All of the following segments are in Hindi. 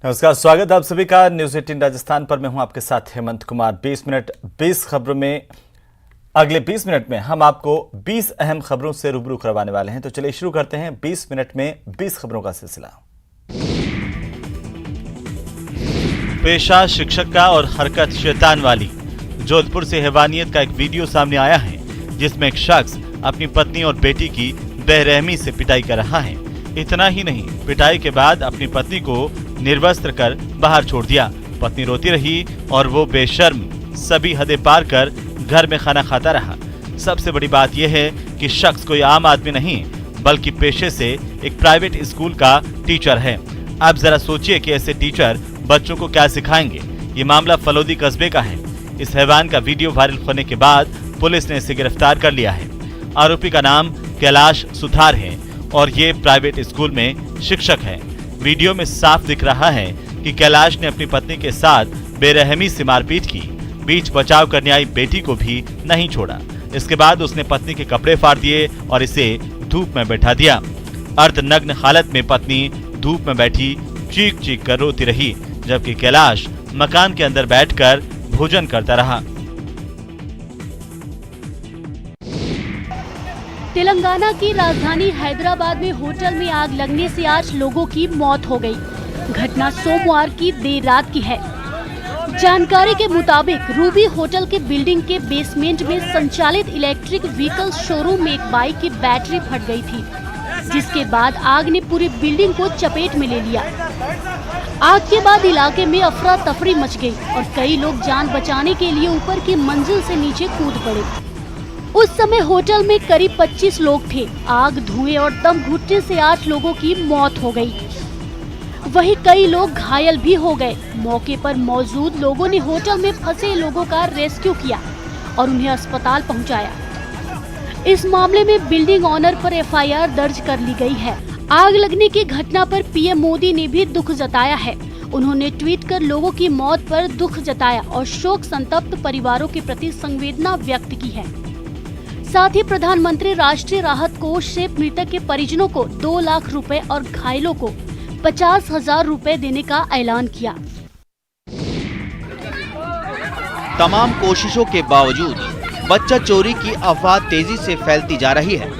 नमस्कार, स्वागत है आप सभी का न्यूज 18 राजस्थान पर। मैं हूं आपके साथ हेमंत कुमार। 20 मिनट 20 खबरों में अगले 20 मिनट में हम आपको 20 अहम खबरों से रूबरू करवाने वाले हैं। तो चलिए शुरू करते हैं 20 मिनट में 20 खबरों का सिलसिला। पेशा शिक्षक का और हरकत शैतान वाली। जोधपुर से हैवानियत का एक वीडियो सामने आया है जिसमें एक शख्स अपनी पत्नी और बेटी की बेरहमी से पिटाई कर रहा है। इतना ही नहीं, पिटाई के बाद अपनी पत्नी को निर्वस्त्र कर बाहर छोड़ दिया। पत्नी रोती रही और वो बेशर्म सभी हदें पार कर घर में खाना खाता रहा। सबसे बड़ी बात यह है कि शख्स कोई आम आदमी नहीं बल्कि पेशे से एक प्राइवेट स्कूल का टीचर है। अब जरा सोचिए कि ऐसे टीचर बच्चों को क्या सिखाएंगे। ये मामला फलोदी कस्बे का है। इस हैवान का वीडियो वायरल होने के बाद पुलिस ने इसे गिरफ्तार कर लिया है। आरोपी का नाम कैलाश सुथार है और ये प्राइवेट स्कूल में शिक्षक है। वीडियो में साफ दिख रहा है कि कैलाश ने अपनी पत्नी के साथ बेरहमी से मारपीट की। बीच बचाव करने आई बेटी को भी नहीं छोड़ा। इसके बाद उसने पत्नी के कपड़े फाड़ दिए और इसे धूप में बैठा दिया। अर्धनग्न हालत में पत्नी धूप में बैठी चीख चीख कर रोती रही, जबकि कैलाश मकान के अंदर बैठकर भोजन करता रहा। तेलंगाना की राजधानी हैदराबाद में होटल में आग लगने से 8 लोगों की मौत हो गई। घटना सोमवार की देर रात की है। जानकारी के मुताबिक रूबी होटल के बिल्डिंग के बेसमेंट में संचालित इलेक्ट्रिक व्हीकल शोरूम में एक बाइक की बैटरी फट गई थी, जिसके बाद आग ने पूरी बिल्डिंग को चपेट में ले लिया। आग के बाद इलाके में अफरा तफरी मच गई और कई लोग जान बचाने के लिए ऊपर की मंजिल से नीचे कूद पड़े। उस समय होटल में करीब 25 लोग थे। आग, धुएं और दम घुटने से 8 लोगों की मौत हो गई। वहीं कई लोग घायल भी हो गए। मौके पर मौजूद लोगों ने होटल में फंसे लोगों का रेस्क्यू किया और उन्हें अस्पताल पहुंचाया। इस मामले में बिल्डिंग ऑनर पर एफआईआर दर्ज कर ली गई है। आग लगने की घटना पर पीएम मोदी ने भी दुख जताया है। उन्होंने ट्वीट कर लोगों की मौत पर दुख जताया और शोक संतप्त परिवारों के प्रति संवेदना व्यक्त की है। साथ ही प्रधानमंत्री राष्ट्रीय राहत कोष से मृतक के परिजनों को 2 लाख रुपए और घायलों को 50,000 रुपए देने का ऐलान किया। तमाम कोशिशों के बावजूद बच्चा चोरी की अफवाह तेजी से फैलती जा रही है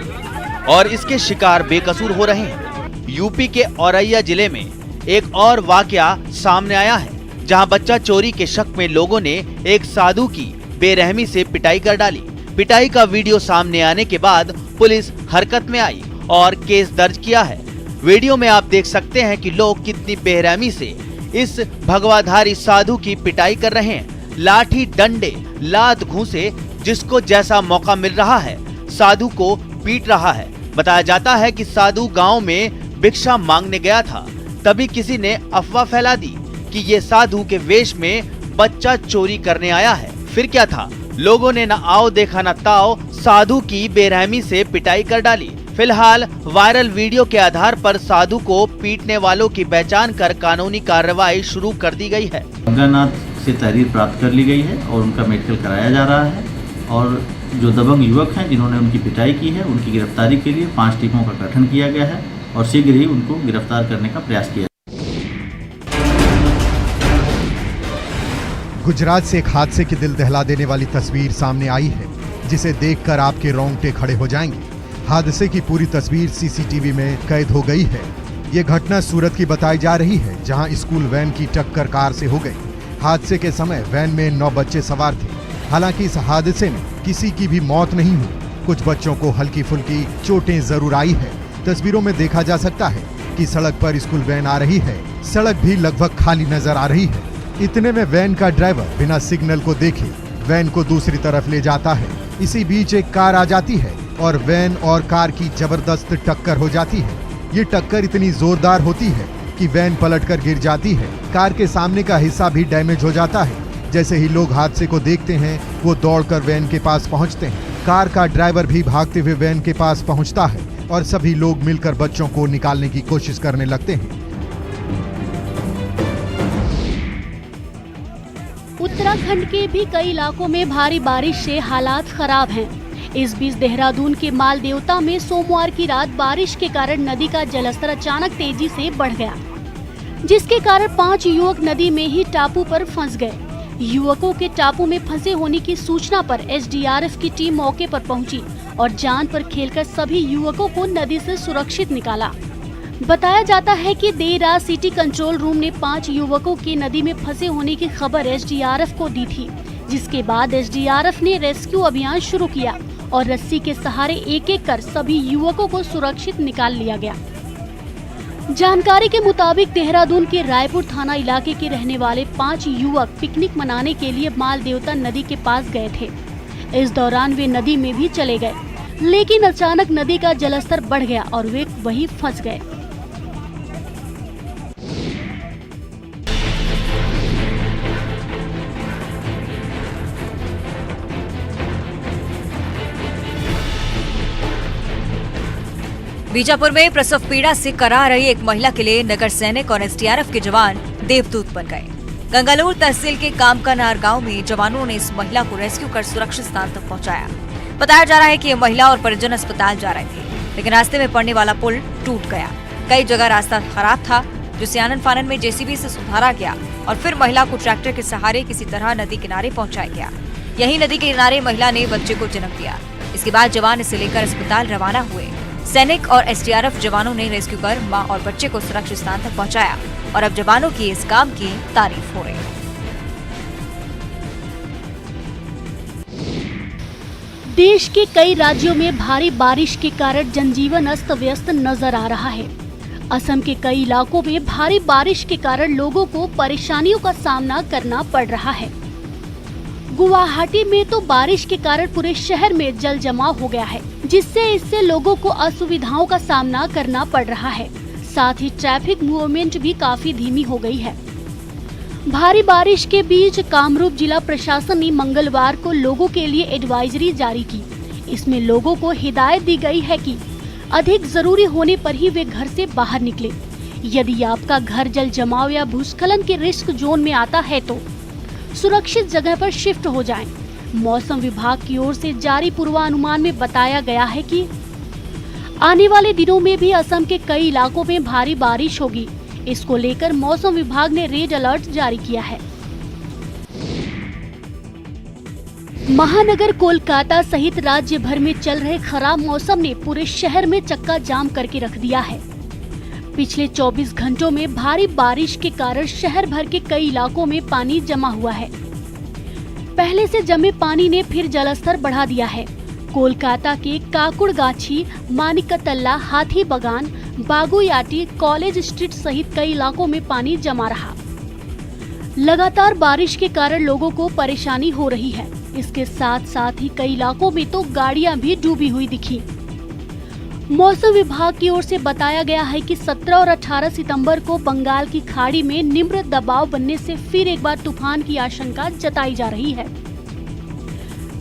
और इसके शिकार बेकसूर हो रहे हैं। यूपी के औरैया जिले में एक और वाकया सामने आया है, जहां बच्चा चोरी के शक में लोगों ने एक साधु की बेरहमी से पिटाई कर डाली। पिटाई का वीडियो सामने आने के बाद पुलिस हरकत में आई और केस दर्ज किया है। वीडियो में आप देख सकते हैं कि लोग कितनी बेरहमी से इस भगवाधारी साधु की पिटाई कर रहे हैं। लाठी, डंडे, लात, घूंसे, जिसको जैसा मौका मिल रहा है साधु को पीट रहा है। बताया जाता है कि साधु गांव में भिक्षा मांगने गया था, तभी किसी ने अफवाह फैला दी कि ये साधु के वेश में बच्चा चोरी करने आया है। फिर क्या था, लोगों ने न आओ देखा न ताओ साधु की बेरहमी से पिटाई कर डाली। फिलहाल वायरल वीडियो के आधार पर साधु को पीटने वालों की पहचान कर कानूनी कार्रवाई शुरू कर दी गई है। गंगानाथ से तहरीर प्राप्त कर ली गई है और उनका मेडिकल कराया जा रहा है और जो दबंग युवक हैं जिन्होंने उनकी पिटाई की है, उनकी गिरफ्तारी के लिए 5 टीमों का गठन किया गया है और शीघ्र ही उनको गिरफ्तार करने का प्रयास किया। गुजरात से एक हादसे की दिल दहला देने वाली तस्वीर सामने आई है, जिसे देखकर आपके रोंगटे खड़े हो जाएंगे। हादसे की पूरी तस्वीर सीसीटीवी में कैद हो गई है। ये घटना सूरत की बताई जा रही है, जहां स्कूल वैन की टक्कर कार से हो गई। हादसे के समय वैन में 9 बच्चे सवार थे। हालांकि इस हादसे में किसी की भी मौत नहीं हुई। कुछ बच्चों को हल्की फुल्की चोटें जरूर आई है। तस्वीरों में देखा जा सकता है कि सड़क पर स्कूल वैन आ रही है। सड़क भी लगभग खाली नजर आ रही है। इतने में वैन का ड्राइवर बिना सिग्नल को देखे वैन को दूसरी तरफ ले जाता है। इसी बीच एक कार आ जाती है और वैन और कार की जबरदस्त टक्कर हो जाती है। ये टक्कर इतनी जोरदार होती है कि वैन पलटकर गिर जाती है। कार के सामने का हिस्सा भी डैमेज हो जाता है। जैसे ही लोग हादसे को देखते हैं, वो दौड़कर वैन के पास पहुंचते हैं। कार का ड्राइवर भी भागते हुए वैन के पास पहुंचता है और सभी लोग मिलकर बच्चों को निकालने की कोशिश करने लगते हैं। उत्तराखंड के भी कई इलाकों में भारी बारिश से हालात खराब हैं। इस बीच देहरादून के माल देवता में सोमवार की रात बारिश के कारण नदी का जलस्तर अचानक तेजी से बढ़ गया। जिसके कारण 5 युवक नदी में ही टापू पर फंस गए। युवकों के टापू में फंसे होने की सूचना पर एसडीआरएफ की टीम मौके पर पहुंची और जान पर खेलकर सभी युवकों को नदी से सुरक्षित निकाला। बताया जाता है कि देर रात सिटी कंट्रोल रूम ने 5 युवकों के नदी में फंसे होने की खबर एसडीआरएफ को दी थी, जिसके बाद एसडीआरएफ ने रेस्क्यू अभियान शुरू किया और रस्सी के सहारे एक एक कर सभी युवकों को सुरक्षित निकाल लिया गया। जानकारी के मुताबिक देहरादून के रायपुर थाना इलाके के रहने वाले 5 युवक पिकनिक मनाने के लिए माल देवता नदी के पास गए थे। इस दौरान वे नदी में भी चले गए, लेकिन अचानक नदी का जलस्तर बढ़ गया और वे वहीं फंस गए। बीजापुर में प्रसव पीड़ा से करा रही एक महिला के लिए नगर सैनिक और एसडीआरएफ के जवान देवदूत बन गए। गंगालूर तहसील के कामकानार गांव में जवानों ने इस महिला को रेस्क्यू कर सुरक्षित स्थान तक पहुंचाया। बताया जा रहा है कि ये महिला और परिजन अस्पताल जा रहे थे, लेकिन रास्ते में पड़ने वाला पुल टूट गया। कई जगह रास्ता खराब था, जिसे आनन फानन में जेसीबी से सुधारा गया और फिर महिला को ट्रैक्टर के सहारे किसी तरह नदी किनारे पहुंचाया गया। यही नदी के किनारे महिला ने बच्चे को जन्म दिया। इसके बाद जवान इसे लेकर अस्पताल रवाना हुए। सैनिक और एसडीआरएफ जवानों ने रेस्क्यू कर मां और बच्चे को सुरक्षित स्थान तक पहुंचाया और अब जवानों की इस काम की तारीफ हो रही है। देश के कई राज्यों में भारी बारिश के कारण जनजीवन अस्त व्यस्त नजर आ रहा है। असम के कई इलाकों में भारी बारिश के कारण लोगों को परेशानियों का सामना करना पड़ रहा है। गुवाहाटी में तो बारिश के कारण पूरे शहर में जल जमाव हो गया है, जिससे लोगों को असुविधाओं का सामना करना पड़ रहा है। साथ ही ट्रैफिक मूवमेंट भी काफी धीमी हो गई है। भारी बारिश के बीच कामरूप जिला प्रशासन ने मंगलवार को लोगों के लिए एडवाइजरी जारी की। इसमें लोगों को हिदायत दी गई है कि अधिक जरूरी होने पर ही वे घर से बाहर निकले। यदि आपका घर जल जमाव या भूस्खलन के रिस्क जोन में आता है तो सुरक्षित जगह पर शिफ्ट हो जाएं। मौसम विभाग की ओर से जारी पूर्वानुमान में बताया गया है कि आने वाले दिनों में भी असम के कई इलाकों में भारी बारिश होगी। इसको लेकर मौसम विभाग ने रेड अलर्ट जारी किया है। महानगर कोलकाता सहित राज्य भर में चल रहे खराब मौसम ने पूरे शहर में चक्का जाम करके रख दिया है। पिछले 24 घंटों में भारी बारिश के कारण शहर भर के कई इलाकों में पानी जमा हुआ है। पहले से जमे पानी ने फिर जलस्तर बढ़ा दिया है। कोलकाता के काकुड़गाछी, मानिकतल्ला, हाथी बगान, बागुयाटी, कॉलेज स्ट्रीट सहित कई इलाकों में पानी जमा रहा। लगातार बारिश के कारण लोगों को परेशानी हो रही है। इसके साथ साथ ही कई इलाकों में तो गाड़ियां भी डूबी हुई दिखी। मौसम विभाग की ओर से बताया गया है कि 17 और 18 सितंबर को बंगाल की खाड़ी में निम्न दबाव बनने से फिर एक बार तूफान की आशंका जताई जा रही है।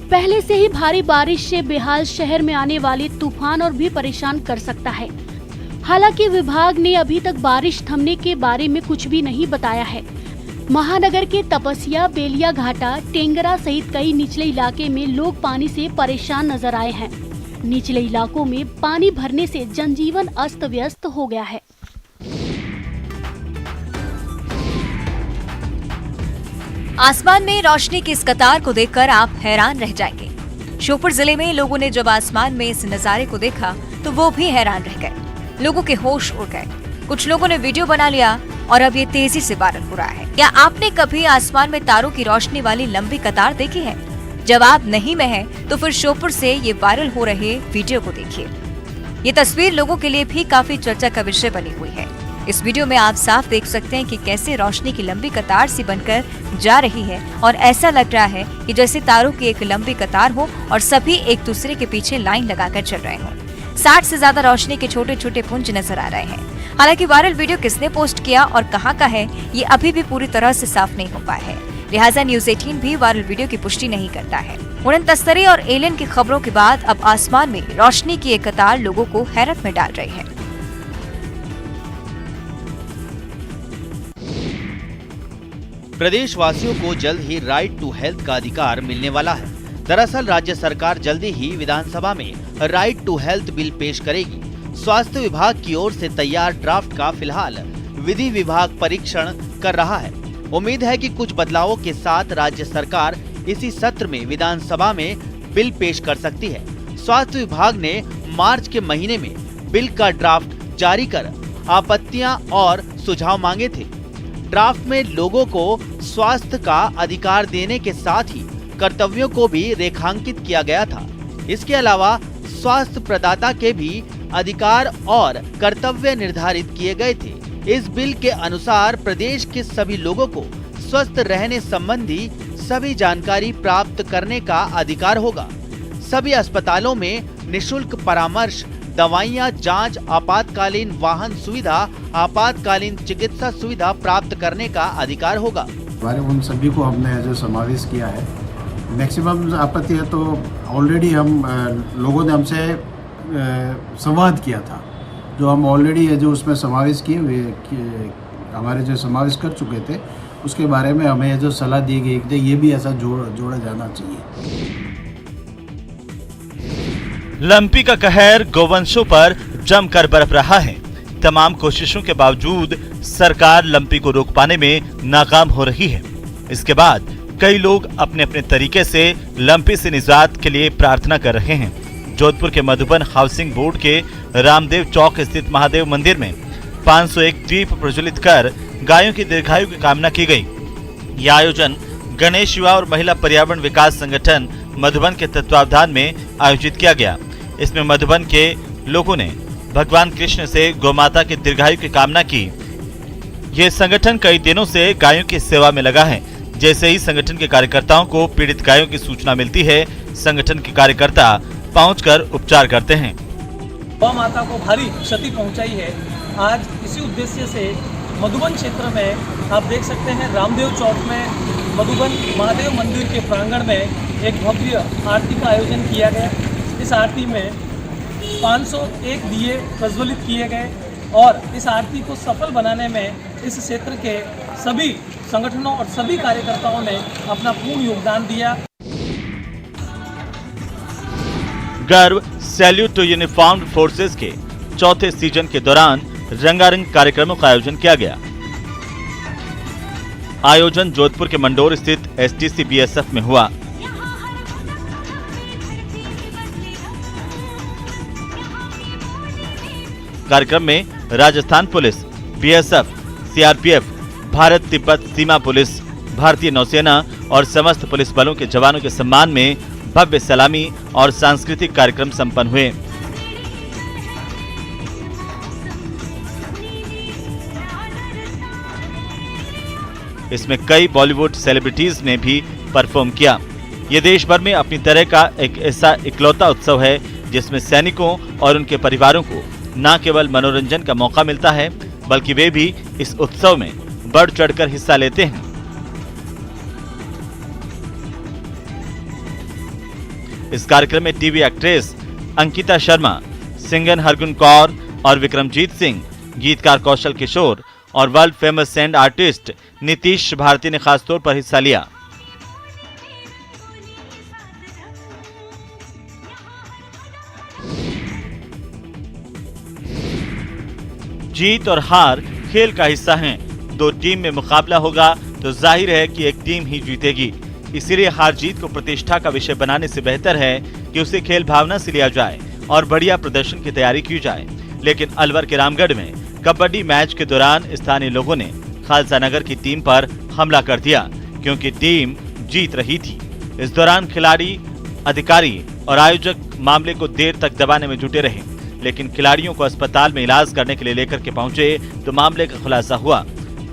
पहले से ही भारी बारिश से बेहाल शहर में आने वाले तूफान और भी परेशान कर सकता है। हालांकि विभाग ने अभी तक बारिश थमने के बारे में कुछ भी नहीं बताया है। महानगर के तपसिया, बेलिया घाटा, टेंगरा सहित कई निचले इलाके में लोग पानी से परेशान नजर आए हैं। निचले इलाकों में पानी भरने से जनजीवन अस्त व्यस्त हो गया है। आसमान में रोशनी की इस कतार को देखकर आप हैरान रह जाएंगे। श्योपुर जिले में लोगों ने जब आसमान में इस नजारे को देखा तो वो भी हैरान रह गए। लोगों के होश उड़ गए। कुछ लोगों ने वीडियो बना लिया और अब ये तेजी से वायरल हो रहा है। क्या आपने कभी आसमान में तारों की रोशनी वाली लंबी कतार देखी है? जवाब नहीं में है तो फिर श्योपुर से ये वायरल हो रहे वीडियो को देखिए। ये तस्वीर लोगों के लिए भी काफी चर्चा का विषय बनी हुई है। इस वीडियो में आप साफ देख सकते हैं कि कैसे रोशनी की लंबी कतार सी बनकर जा रही है और ऐसा लग रहा है कि जैसे तारों की एक लंबी कतार हो और सभी एक दूसरे के पीछे लाइन लगाकर चल रहे हों। 60 से ज्यादा रोशनी के छोटे छोटे पुंज नजर आ रहे हैं। हालांकि वायरल वीडियो किसने पोस्ट किया और कहां का है ये अभी भी पूरी तरह से साफ नहीं हो पाया है। लिहाजा न्यूज़ 18 भी वायरल वीडियो की पुष्टि नहीं करता है। उड़न तस्करी और एलियन की खबरों के बाद अब आसमान में रोशनी की एक कतार लोगों को हैरत में डाल रही है। प्रदेशवासियों को जल्द ही राइट टू हेल्थ का अधिकार मिलने वाला है। दरअसल राज्य सरकार जल्दी ही विधानसभा में राइट टू हेल्थ बिल पेश करेगी। स्वास्थ्य विभाग की ओर से तैयार ड्राफ्ट का फिलहाल विधि विभाग परीक्षण कर रहा है। उम्मीद है कि कुछ बदलावों के साथ राज्य सरकार इसी सत्र में विधानसभा में बिल पेश कर सकती है। स्वास्थ्य विभाग ने मार्च के महीने में बिल का ड्राफ्ट जारी कर आपत्तियां और सुझाव मांगे थे। ड्राफ्ट में लोगों को स्वास्थ्य का अधिकार देने के साथ ही कर्तव्यों को भी रेखांकित किया गया था। इसके अलावा स्वास्थ्य प्रदाता के भी अधिकार और कर्तव्य निर्धारित किए गए थे। इस बिल के अनुसार प्रदेश के सभी लोगों को स्वस्थ रहने संबंधी सभी जानकारी प्राप्त करने का अधिकार होगा। सभी अस्पतालों में निशुल्क परामर्श, दवाइयाँ, जांच, आपातकालीन वाहन सुविधा, आपातकालीन चिकित्सा सुविधा प्राप्त करने का अधिकार होगा। हमारे उन सभी को हमने जो समावेश किया है। मैक्सिमम आपत्ति है तो ऑलरेडी हम लोगों ने हमसे संवाद किया था, जो हम ऑलरेडी जो उसमें समावेश किए हुए हमारे जो समावेश कर चुके थे, उसके बारे में हमें जो सलाह दी गई कि ये भी ऐसा जोड़ा जाना चाहिए। लंपी का कहर गोवंशों पर जमकर बरप रहा है। तमाम कोशिशों के बावजूद सरकार लंपी को रोक पाने में नाकाम हो रही है। इसके बाद कई लोग अपने अपने तरीके से लंपी से निजात के लिए प्रार्थना कर रहे हैं। जोधपुर के मधुबन हाउसिंग बोर्ड के रामदेव चौक स्थित महादेव मंदिर में 501 दीप प्रज्वलित कर गायों की दीर्घायु की कामना की गई। यह आयोजन गणेश युवा और महिला पर्यावरण विकास संगठन मधुबन के तत्वावधान में आयोजित किया गया। इसमें मधुबन के लोगों ने भगवान कृष्ण से गौमाता की दीर्घायु की कामना की। ये संगठन कई दिनों से गायों की सेवा में लगा है। जैसे ही संगठन के कार्यकर्ताओं को पीड़ित गायों की सूचना मिलती है, संगठन के कार्यकर्ता पहुंचकर उपचार करते हैं। गौ माता को भारी क्षति पहुंचाई है। आज इसी उद्देश्य से मधुबन क्षेत्र में आप देख सकते हैं, रामदेव चौक में मधुबन महादेव मंदिर के प्रांगण में एक भव्य आरती का आयोजन किया गया। इस आरती में 501 दिए प्रज्वलित किए गए और इस आरती को सफल बनाने में इस क्षेत्र के सभी संगठनों और सभी कार्यकर्ताओं ने अपना पूर्ण योगदान दिया। गर्व सैल्यूट टू यूनिफॉर्म्ड फोर्सेस के चौथे सीजन के दौरान रंगारंग कार्यक्रमों का आयोजन किया गया। आयोजन जोधपुर के मंडोर स्थित एसटीसी बीएसएफ में हुआ। कार्यक्रम में Rajasthan police, BSF, CRPF, Bharat Tibet सीमा पुलिस, भारतीय नौसेना और समस्त पुलिस बलों के जवानों के सम्मान में भव्य सलामी और सांस्कृतिक कार्यक्रम संपन्न हुए। इसमें कई बॉलीवुड सेलिब्रिटीज ने भी परफॉर्म किया। ये देश भर में अपनी तरह का एक ऐसा इकलौता उत्सव है जिसमें सैनिकों और उनके परिवारों को न केवल मनोरंजन का मौका मिलता है, बल्कि वे भी इस उत्सव में बढ़ चढ़कर हिस्सा लेते हैं। इस कार्यक्रम में TV actress Ankita Sharma, singer Hargun Kaur और विक्रमजीत सिंह, गीतकार कौशल किशोर और world famous sand artist Nitish Bharati ने खास तौर पर हिस्सा लिया। जीत और हार खेल का हिस्सा हैं। दो टीम में मुकाबला होगा तो जाहिर है कि एक टीम ही जीतेगी। इसीलिए हार जीत को प्रतिष्ठा का विषय बनाने से बेहतर है कि उसे खेल भावना से लिया जाए और बढ़िया प्रदर्शन की तैयारी की जाए। लेकिन अलवर के रामगढ़ में कबड्डी मैच के दौरान स्थानीय लोगों ने खालसा नगर की टीम पर हमला कर दिया, क्योंकि टीम जीत रही थी। इस दौरान खिलाड़ी, अधिकारी और आयोजक मामले को देर तक दबाने में जुटे रहे, लेकिन खिलाड़ियों को अस्पताल में इलाज करने के लिए लेकर के पहुंचे तो मामले का खुलासा हुआ।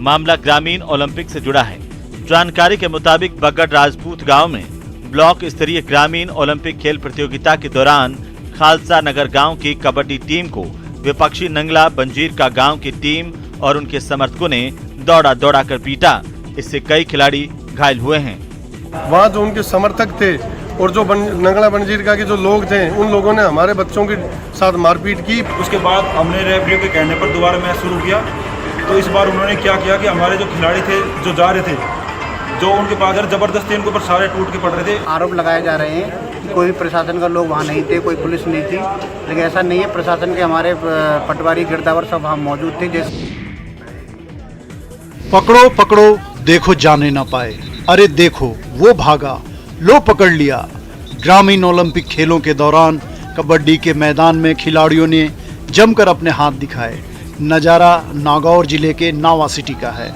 मामला ग्रामीण ओलंपिक से जुड़ा है। जानकारी के मुताबिक बगड़ राजपूत गांव में ब्लॉक स्तरीय ग्रामीण ओलंपिक खेल प्रतियोगिता के दौरान खालसा नगर गांव की कबड्डी टीम को विपक्षी नंगला बंजीर का गांव की टीम और उनके समर्थकों ने दौड़ा कर पीटा। इससे कई खिलाड़ी घायल हुए हैं। वहाँ जो उनके समर्थक थे और जो नंगला बंजीर का के जो लोग थे, उन लोगों ने हमारे बच्चों के साथ मारपीट की। उसके बाद हमने रेफरी के कहने पर दोबारा मैच शुरू किया। तो इस बार उन्होंने क्या किया कि हमारे जो खिलाड़ी थे, जो जा रहे थे, जो उनके पास जबरदस्ती उनके ऊपर सारे टूट के पड़ रहे थे। आरोप लगाए जा रहे हैं कि कोई प्रशासन का लोग वहाँ नहीं थे, कोई पुलिस नहीं थी, लेकिन ऐसा नहीं है। प्रशासन के हमारे पटवारी गिरदावर सब वहाँ मौजूद थे। पकड़ो पकड़ो देखो जाने ना पाए, अरे देखो वो भागा, लो पकड़ लिया। ग्रामीण ओलंपिक खेलों के दौरान कबड्डी के मैदान में खिलाड़ियों ने जमकर अपने हाथ दिखाए। नज़ारा नागौर जिले के नावा सिटी का है,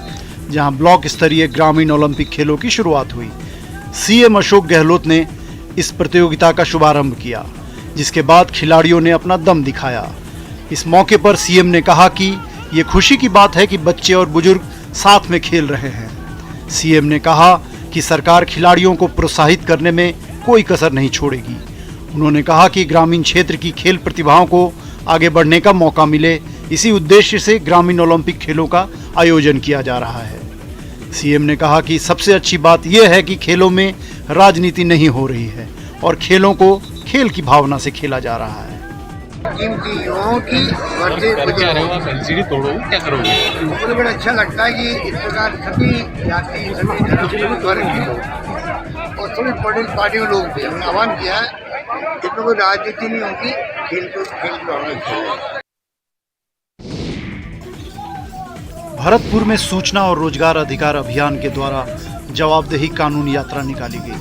जहां ब्लॉक स्तरीय ग्रामीण ओलंपिक खेलों की शुरुआत हुई। सीएम अशोक गहलोत ने इस प्रतियोगिता का शुभारंभ किया, जिसके बाद खिलाड़ियों ने अपना दम दिखाया। इस मौके पर सीएम ने कहा कि ये खुशी की बात है कि बच्चे और बुजुर्ग साथ में खेल रहे हैं। सीएम ने कहा कि सरकार खिलाड़ियों को प्रोत्साहित करने में कोई कसर नहीं छोड़ेगी। उन्होंने कहा कि ग्रामीण क्षेत्र की खेल प्रतिभाओं को आगे बढ़ने का मौका मिले, इसी उद्देश्य से ग्रामीण ओलंपिक खेलों का आयोजन किया जा रहा है। सीएम ने कहा कि सबसे अच्छी बात यह है कि खेलों में राजनीति नहीं हो रही है और खेलों को खेल की भावना से खेला जा रहा है। कीमती युवाओं की मुझे बड़ा अच्छा लगता है कि इस प्रकार सभी जाति सभी धर्म के वर्ग के लोग और सभी पॉलिटिकल पार्टियों लोग भी हमने आह्वान किया है, इसमें कोई राजनीति नहीं होगी, खेल की भावना खेल। भरतपुर में सूचना और रोजगार अधिकार अभियान के द्वारा जवाबदेही कानून यात्रा निकाली गई।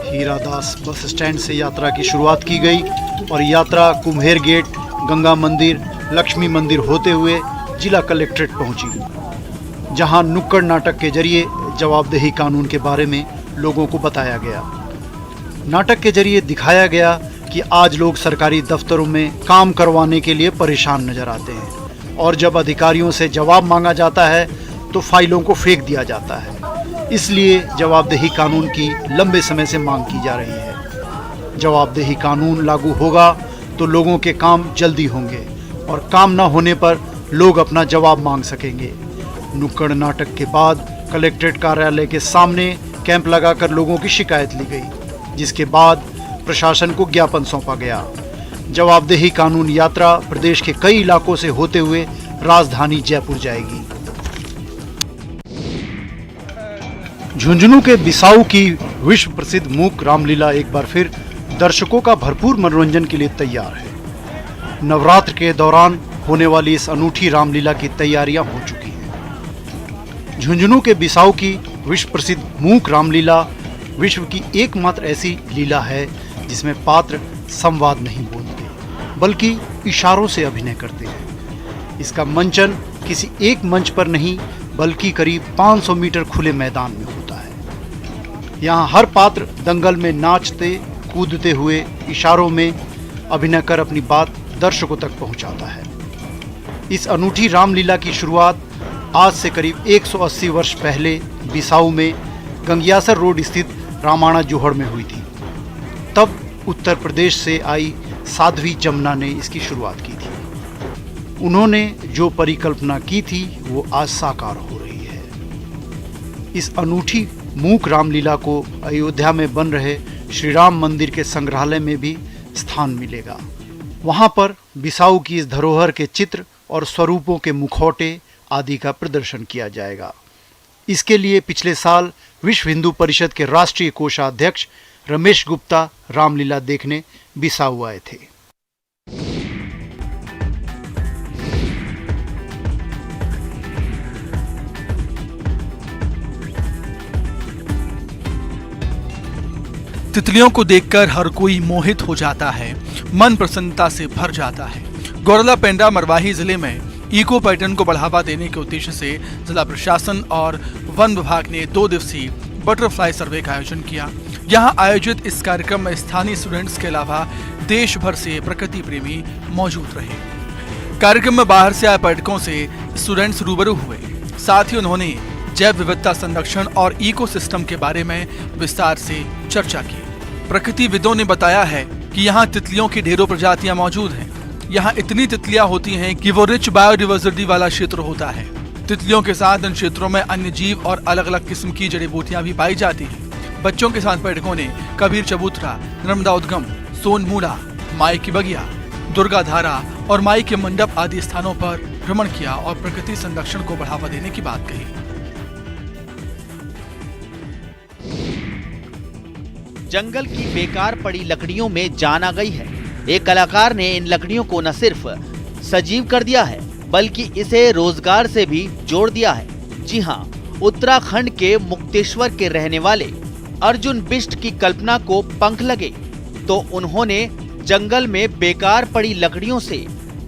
हीरादास बस स्टैंड से यात्रा की शुरुआत की गई और यात्रा कुम्हेर गेट, गंगा मंदिर, लक्ष्मी मंदिर होते हुए जिला कलेक्ट्रेट पहुंची, जहां नुक्कड़ नाटक के जरिए जवाबदेही कानून के बारे में लोगों को बताया गया। नाटक के जरिए दिखाया गया कि आज लोग सरकारी दफ्तरों में काम करवाने के लिए परेशान नजर आते हैं और जब अधिकारियों से जवाब मांगा जाता है तो फाइलों को फेंक दिया जाता है। इसलिए जवाबदेही कानून की लंबे समय से मांग की जा रही है। जवाबदेही कानून लागू होगा तो लोगों के काम जल्दी होंगे और काम न होने पर लोग अपना जवाब मांग सकेंगे। नुक्कड़ नाटक के बाद कलेक्ट्रेट कार्यालय के सामने कैंप लगाकर लोगों की शिकायत ली गई, जिसके बाद प्रशासन को ज्ञापन सौंपा गया। जवाबदेही कानून यात्रा प्रदेश के कई इलाकों से होते हुए राजधानी जयपुर जाएगी। झुंझुनू के बिसाऊ की विश्व प्रसिद्ध मूक रामलीला एक बार फिर दर्शकों का भरपूर मनोरंजन के लिए तैयार है। नवरात्र के दौरान होने वाली इस अनूठी रामलीला की तैयारियां हो चुकी हैं। झुंझुनू के बिसाऊ की विश्व प्रसिद्ध मूक रामलीला विश्व की एकमात्र ऐसी लीला है जिसमें पात्र संवाद नहीं बोलते बल्कि इशारों से अभिनय करते हैं। इसका मंचन किसी एक मंच पर नहीं बल्कि करीब 500 मीटर खुले मैदान में होता है। यहाँ हर पात्र दंगल में नाचते कूदते हुए इशारों में अभिनय कर अपनी बात दर्शकों तक पहुँचाता है। इस अनूठी रामलीला की शुरुआत आज से करीब 180 वर्ष पहले बिसाऊ में गंगियासर रोड स्थित रामाणा जोहड़ में हुई थी। तब उत्तर प्रदेश से आई साध्वी जमुना ने इसकी शुरुआत की थी। उन्होंने जो परिकल्पना की थी वो आज साकार हो रही है। इस अनूठी मूक रामलीला को अयोध्या में बन रहे श्री राम मंदिर के संग्रहालय में भी स्थान मिलेगा। वहां पर बिसाऊ की इस धरोहर के चित्र और स्वरूपों के मुखौटे आदि का प्रदर्शन किया जाएगा। इसके लिए पिछले साल विश्व हिंदू परिषद के राष्ट्रीय कोषाध्यक्ष रमेश गुप्ता रामलीला देखने बिसाऊ आए थे। तितलियों को देखकर हर कोई मोहित हो जाता है, मन प्रसन्नता से भर जाता है। गौरला पेंड्रा मरवाही जिले में इको पर्यटन को बढ़ावा देने के उद्देश्य से जिला प्रशासन और वन विभाग ने 2 दिवसीय बटरफ्लाई सर्वे का आयोजन किया। यहां आयोजित इस कार्यक्रम में स्थानीय स्टूडेंट्स के अलावा देश भर से प्रकृति प्रेमी मौजूद रहे। कार्यक्रम में बाहर से आए पर्यटकों से स्टूडेंट्स रूबरू हुए। साथ ही उन्होंने जैव विविधता संरक्षण और इकोसिस्टम के बारे में विस्तार से चर्चा की। प्रकृतिविदों ने बताया है कि यहाँ तितलियों की ढेरों प्रजातियां मौजूद हैं। यहाँ इतनी तितलियां होती हैं कि वो रिच बायोडाइवर्सिटी वाला क्षेत्र होता है। तितलियों के साथ इन क्षेत्रों में अन्य जीव और अलग अलग किस्म की जड़ी बूटियां भी पाई जाती हैं। बच्चों के साथ पर्यटकों ने कबीर चबूतरा, नर्मदा उद्गम, सोनमूड़ा, माई की बगिया, दुर्गा धारा और माई के मंडप आदि स्थानों पर भ्रमण किया और प्रकृति संरक्षण को बढ़ावा देने की बात कही। जंगल की बेकार पड़ी लकड़ियों में जान आ गई है। एक कलाकार ने इन लकड़ियों को न सिर्फ सजीव कर दिया है बल्कि इसे रोजगार से भी जोड़ दिया है। जी हाँ, उत्तराखंड के मुक्तेश्वर के रहने वाले अर्जुन बिष्ट की कल्पना को पंख लगे तो उन्होंने जंगल में बेकार पड़ी लकड़ियों से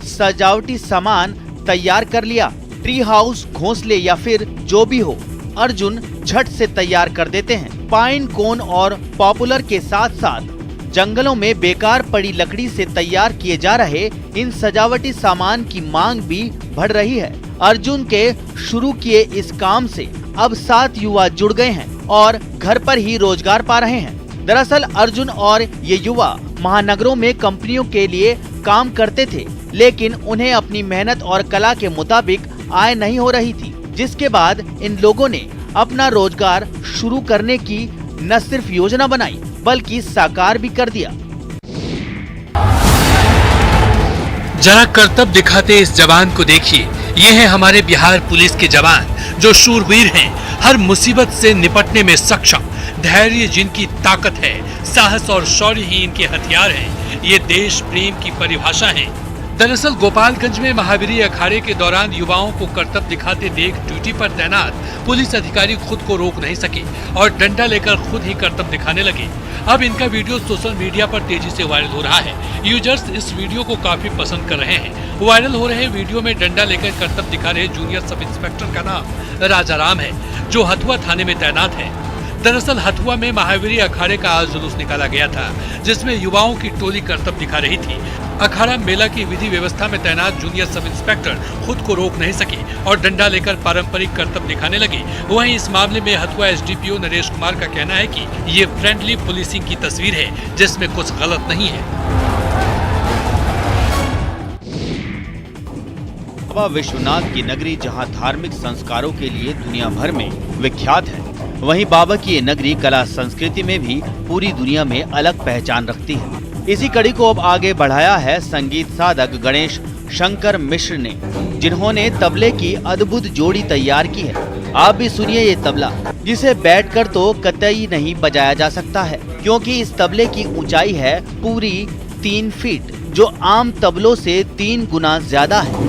सजावटी सामान तैयार कर लिया। ट्री हाउस, घोंसले या फिर जो भी हो, अर्जुन झट से तैयार कर देते हैं। पाइन कोन और पॉपुलर के साथ साथ जंगलों में बेकार पड़ी लकड़ी से तैयार किए जा रहे इन सजावटी सामान की मांग भी बढ़ रही है। अर्जुन के शुरू किए इस काम से अब 7 युवा जुड़ गए हैं और घर पर ही रोजगार पा रहे हैं। दरअसल अर्जुन और ये युवा महानगरों में कंपनियों के लिए काम करते थे, लेकिन उन्हें अपनी मेहनत और कला के मुताबिक आय नहीं हो रही थी, जिसके बाद इन लोगों ने अपना रोजगार शुरू करने की न सिर्फ योजना बनाई बल्कि साकार भी कर दिया। जरा करतब दिखाते इस जवान को देखिए। ये है हमारे बिहार पुलिस के जवान जो शूरवीर हैं, हर मुसीबत से निपटने में सक्षम। धैर्य जिनकी ताकत है, साहस और शौर्य ही इनके हथियार हैं। ये देश प्रेम की परिभाषा है। दरअसल गोपालगंज में महावीरी अखाड़े के दौरान युवाओं को करतब दिखाते देख ड्यूटी पर तैनात पुलिस अधिकारी खुद को रोक नहीं सके और डंडा लेकर खुद ही करतब दिखाने लगे। अब इनका वीडियो सोशल मीडिया पर तेजी से वायरल हो रहा है। यूजर्स इस वीडियो को काफी पसंद कर रहे हैं। वायरल हो रहे वीडियो में डंडा लेकर करतब दिखा रहे जूनियर सब इंस्पेक्टर का नाम राजाराम है, जो हथुआ थाने में तैनात है। दरअसल हथुआ में महावीरी अखाड़े का आज जुलूस निकाला गया था, जिसमें युवाओं की टोली करतब दिखा रही थी। अखाड़ा मेला की विधि व्यवस्था में तैनात जूनियर सब इंस्पेक्टर खुद को रोक नहीं सके और डंडा लेकर पारंपरिक करतब दिखाने लगे। वहीं इस मामले में हथुआ एसडीपीओ नरेश कुमार का कहना है कि ये फ्रेंडली पुलिसिंग की तस्वीर है, जिसमें कुछ गलत नहीं है। बाबा विश्वनाथ की नगरी जहां धार्मिक संस्कारों के लिए दुनिया भर में विख्यात है, वहीं बाबा की ये नगरी कला संस्कृति में भी पूरी दुनिया में अलग पहचान रखती है। इसी कड़ी को अब आगे बढ़ाया है संगीत साधक गणेश शंकर मिश्र ने, जिन्होंने तबले की अद्भुत जोड़ी तैयार की है। आप भी सुनिए ये तबला, जिसे बैठकर तो कतई नहीं बजाया जा सकता है, क्योंकि इस तबले की ऊंचाई है पूरी 3 फीट, जो आम तबलों से 3 गुना ज्यादा है।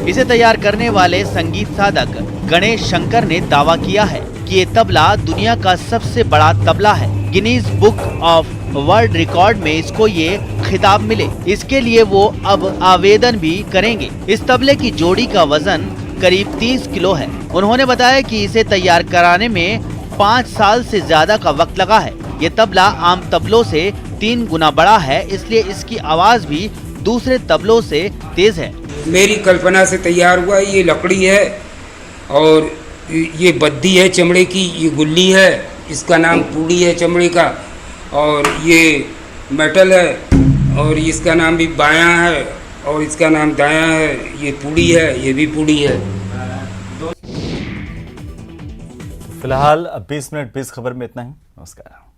इसे तैयार करने वाले संगीत साधक गणेश शंकर ने दावा किया है कि ये तबला दुनिया का सबसे बड़ा तबला है। Guinness book of world record में इसको ये खिताब मिले। इसके लिए वो अब आवेदन भी करेंगे। इस तबले की जोड़ी का वजन करीब 30 किलो है। उन्होंने बताया कि इसे तैयार कराने में 5 साल से ज्यादा का वक्त लगा है। ये तबला आम तबलों से 3 गुना बड़ा है, इसलिए इसकी आवाज भी दूसरे तबलों से तेज है। मेरी कल्पना से तैयार हुआ। ये लकड़ी है और ये बद्दी है चमड़े की, ये गुल्ली है, इसका नाम पूड़ी है चमड़े का, और ये मेटल है और इसका नाम भी बायां है और इसका नाम दायां है। ये पूड़ी है, ये भी पूड़ी है। फिलहाल 20 मिनट 20 खबर में इतना ही। नमस्कार।